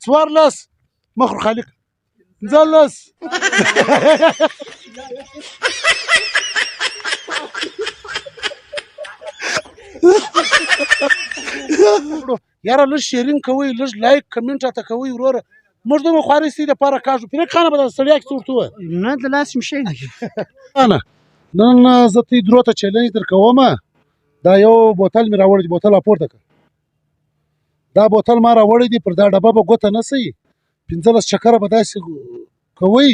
څوارلس مخ خالق 15 یاره لږ شیرین کوئ لږ لایک کمنټ راته کوئ وروره موږ دومره خوارۍ ستاسې دپاره کاږو پرېک خانه به دا ستړیا کښې څه ورته ووایه نه د لاس مې شی نه نن زه تی درو ته چیلنج در کوم دا یو بوتل مې راوړی دی بوتل راپورته کړه دا بوتل ما راوړی دی پر دا ډبه به ګوته نه سي 15 چکره به داسې کوئ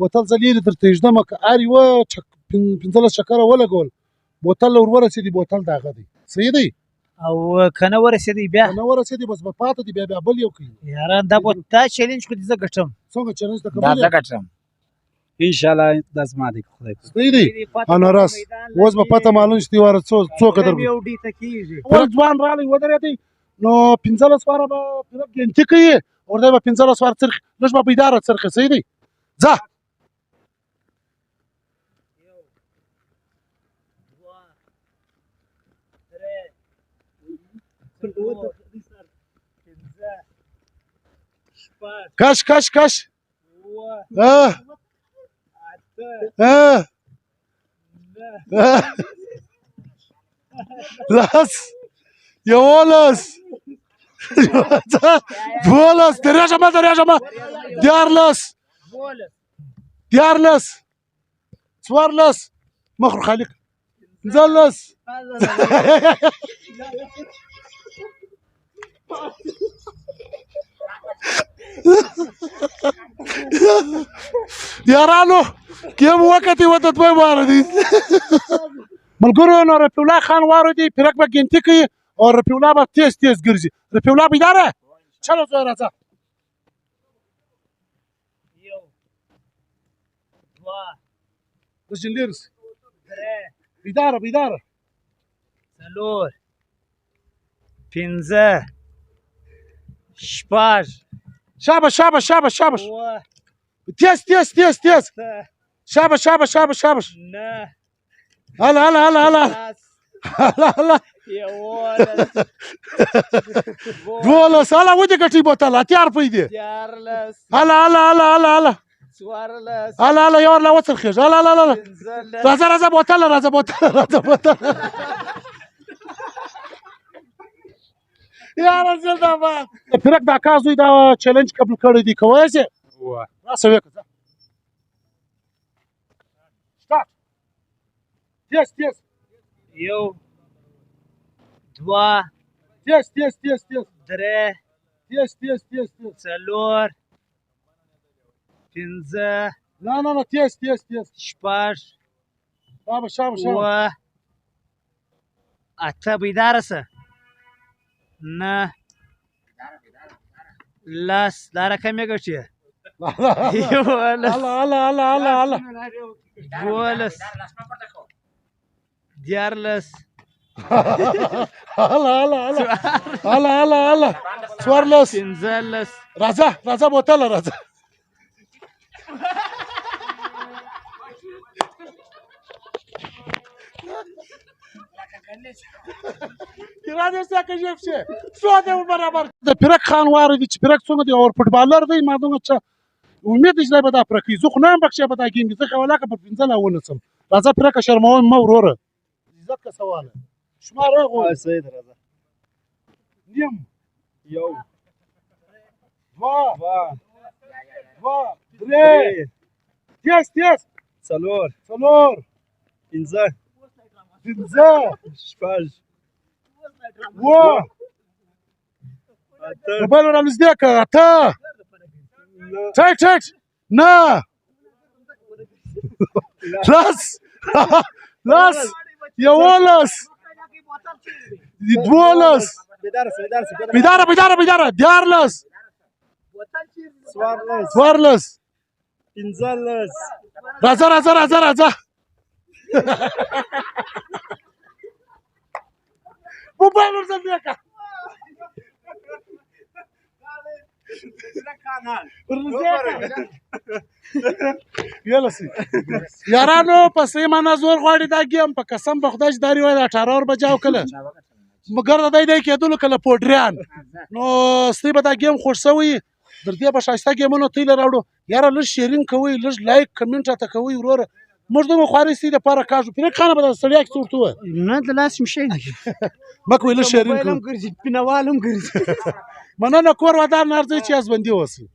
بوتل زه لرې درته ږدمه که هر یوه 15 چکره ولګول بوتل له ورورسېدي بوتل د هغه دی صحیح دی او که نه ورسېدی بیا که نه ورسېدي بس به پاته دی بیا بل یو کوي یاره دا چیلنج خو دې زه ګټم څنګه چیلنج ته دا قبول زه یې ګټم انشاءالله دا زما دی خدای په صحیح دی اناراس اوس به پته معلوم شي واره څو قدر یو ډي ته کېږي ول ځوان رالی ودرېدی نو 15 واره به پوره ګنتي کوي ورته به 15 واره څرخ لږ به بیداره څرخې صحیح دی ځه کش کش کش لاس یولس دولس درېږمه دیارلس څوارلس مخ خالق 15 یارانو کیم وقتی ودت بای باره دی ملګرو نو رفیع الله خان واره دی پرک به ګنتي کوي او رفیع الله به تیز ګرځي رفیع الله بیداره چلو زوی راځه لږ لرې سي بیداره 4 5 6 شاباش تیز شاباش هلا دولس هلا ودې ګټي بوتل اتیار پیدې هلا یو لا وڅرخېږ هلا راځه بوتل یاره زنده‌باد پرک دا کار زوی دا چیلنج قبول کړی دی کولی شې راسه وکړه سټارټ تیز 1 2 تیز 3 تیز 4 5 نه تیز 6 شاباش 7 8 بیداره سه 9 10 دا رقم یې ګټي هلا 12 14 هلا 14 15 راځه بوتل راځه اراده څنګه جيب شه څو دې برابر د پرک خان واره دي چې پرک څنګه دی اور فوټبالر دی ما دومره چې امید دې به دا پرکی زه خو نه بخښه به دا گیم زه خو لاکه په 15 ونسم راځه پرک شرمون ما وروره عزت کا سوال شمار غو سید راځه نیم یو 2 3 تیز 4 5 شپږ بل را نږدې که اته ټیټ نه لس یولس دولس بیداره دیارلس څوارلس 15 راځه موبایل ورځه کا یارانو پسې ما نظر غواړي دا گیم په قسم به خدای چې دا ریوای 18 اور بجاو کله مګر د دې کېدلو کله پوډریان نو ستی به دا گیم خوښ شوی در دې به ښایسته ګیمونو ته یې راوړو یاره لږ شیرین کوئ لږ لایک کمنټ راته کوئ وروره موږ دومره خوارۍ ستې دپاره کاږو پینک خانه به دا ستړیا کیسه ورته ووایه نه د لاس مشي مه کوئ لږ شیرین کوئ ګرځي پینوال هم ګرځي مننه کور ودان هر ځای چې یازبندي اوسئ